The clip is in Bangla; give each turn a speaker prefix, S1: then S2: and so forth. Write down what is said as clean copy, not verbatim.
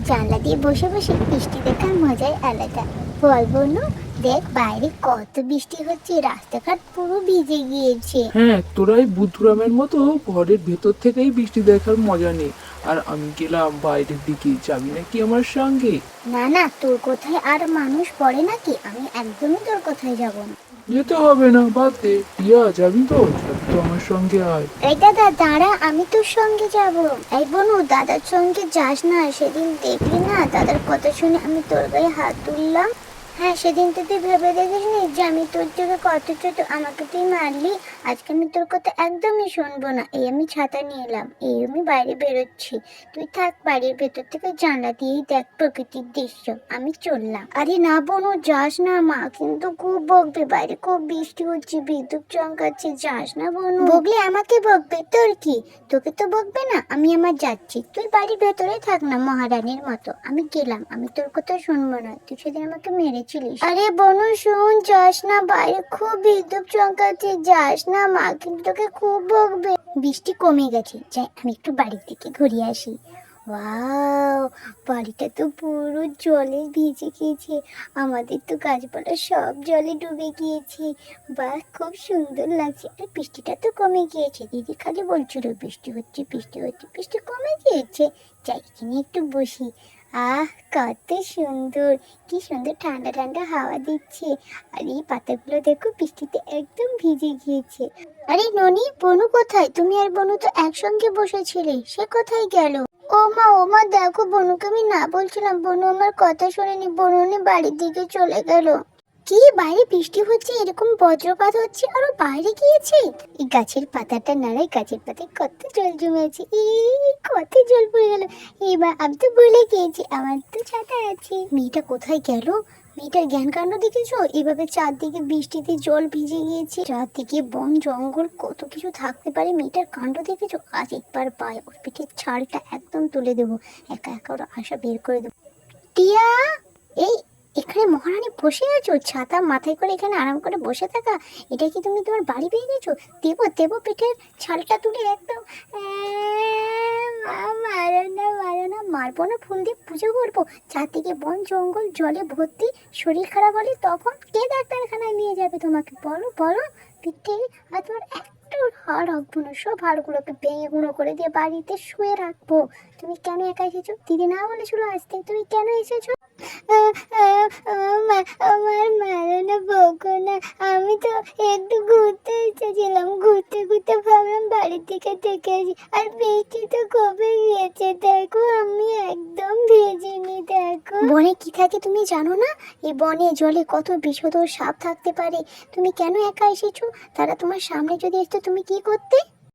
S1: জানলা দিয়ে বসে বসে বৃষ্টি দেখার মজাই আলাদা। বল বনু, দেখ বাইরে কত বৃষ্টি হচ্ছে, রাস্তাঘাট পুরো ভিজে গিয়েছে।
S2: হ্যাঁ, তোরা এই বুদ্ধুরামের মতো ঘরের ভেতর থেকেই বৃষ্টি দেখার মজা নেই। আর আমি গেলাম বাইরের দিকে, যাবি নাকি আমার সঙ্গে?
S1: না না, তোর কোথায় আর মানুষ পড়ে নাকি? আমি একদমই তোর কোথায় যাব না।
S2: যেতে হবে না, বাদ দে। টিয়া, যাবি তো? যাবি তো আমার সঙ্গে, আয়।
S1: এই দাদা দাঁড়া, আমি তোর সঙ্গে যাব। এই বনু, দাদার সঙ্গে যাস না, সেদিন দেখলি না দাদার কথা শুনে আমি তোর গায়ে হাত তুললাম। হ্যাঁ, সেদিন তো তুই ভেবে দেখিসনি যে আমি তোর থেকে কত ছোট, আমাকে তুই মারলি। আজকে আমি তোর কথা একদমই শুনবো না। এই আমি ছাতা নিয়ে এলাম, এই আমি বাইরে বেরোচ্ছি। তুই থাক বাড়ির ভেতর থেকে, জানলা দিয়েই দেখ প্রকৃতির দৃশ্য। আমি চললাম। আরে না বোনু, যাস না, মা কিন্তু খুব বকবে। বাইরে খুব বৃষ্টি হচ্ছে, বিদ্যুৎ চমকাচ্ছে, যাস না বোনু। বকলে আমাকে বকবে, তোর কি? তোকে তো বকবে না। আমি আমার যাচ্ছি, তুই বাড়ির ভেতরে থাক না মহারানীর মতো। আমি গেলাম, আমি তোর কথা শুনবো না। তুই সেদিন আমাকে মেরেছিলিস। আরে বনু শোন, যাস না, বাইরে খুব বিদ্যুৎ চমকাচ্ছে, যাস না, মা কিন্তু তোকে খুব বকবে। বৃষ্টি কমে গেছে, যাই আমি একটু বাড়ির দিকে ঘুরে আসি। ওয়াও, বাড়িটা তো পুরো জলে ভিজে গিয়েছে। আমাদের তো গাছপালা সব জলে ডুবে গিয়েছে। বাহ, খুব সুন্দর লাগছে। আর বৃষ্টিটা তো কমে গিয়েছে। দিদি খালি বলছিল বৃষ্টি হচ্ছে বৃষ্টি হচ্ছে, বৃষ্টি কমে গিয়েছে। যাই এখানে একটু বসি। আহ, কত সুন্দর, কি সুন্দর ঠান্ডা ঠান্ডা হাওয়া দিচ্ছে। আর এই পাতাগুলো দেখো বৃষ্টিতে একদম ভিজে গিয়েছে। আরে ননি, বনু কোথায়? তুমি আর বনু তো একসঙ্গে বসেছিলে, সে কোথায় গেল? ও মা দেখো, বনুকে আমি না বলছিলাম, বনু আমার কথা শোনেনি, বনু বাড়ির দিকে চলে গেল। কি, বাইরে বৃষ্টি হচ্ছে, এরকম বজ্রপাত হচ্ছে, আরো বাইরে গিয়েছে? এই গাছের পাতাটা নাড়াই, গাছের পাতায় কত জল জমে আছে। এই কত জল পড়ে গেল। এবার আমি তো ভুলে গিয়েছি আমার তো ছাতা আছে। মেয়েটা কোথায় গেল? মেয়েটার জ্ঞান কাণ্ড দেখেছো? এভাবে চারদিকে বৃষ্টিতে জল ভিজে গিয়েছে, চারদিকে বন জঙ্গল, কত কিছু থাকতে পারে। মেয়েটার কাণ্ড দেখেছো? আজ একবার পায়, ওর পিঠের ছালটা একদম তুলে দেবো, একা একা ওর আশা বের করে দেবো। টিয়া, এই এখানে মহারানী বসে আছো, ছাতা মাথায় করে এখানে আরাম করে বসে থাকা, এটা কি তুমি তোমার বাড়ি পেয়ে গেছো? দেবো দেবো পিঠের ছালটা তুলে একদম। মারো না মারো না, মারবো না, ফুল দিয়ে পুজো করবো। চারদিকে বন জঙ্গল জলে ভর্তি, শরীর খারাপ হলে তখন কে ডাক্তারখানায় নিয়ে যাবে তোমাকে? বলো বলো। পিঠে আর তোমার একটু হাড় রাখবো না, সব হাড়গুলোকে ভেঙে গুঁড়ো করে দিয়ে বাড়িতে শুয়ে রাখবো। তুমি কেন একা এসেছো? দিদি না বলেছিল আসতে, তুমি কেন এসেছো? আমার মারো না, বকো না। আমি তো একটু ঘুরতে এসেছিলাম, ঘুরতে ঘুরতে ভাবলাম বাড়ির দিকে দেখে আসি, আর বৃষ্টি তো কমে গিয়েছে। দেখো আমি একদম ভেজিনি। দেখো বনে কি থাকে তুমি জানো না? এই বনে জলে কত বিষধর সাপ থাকতে পারে। তুমি কেন একা এসেছো? তারা তোমার সামনে যদি আসতো তুমি কি করতে?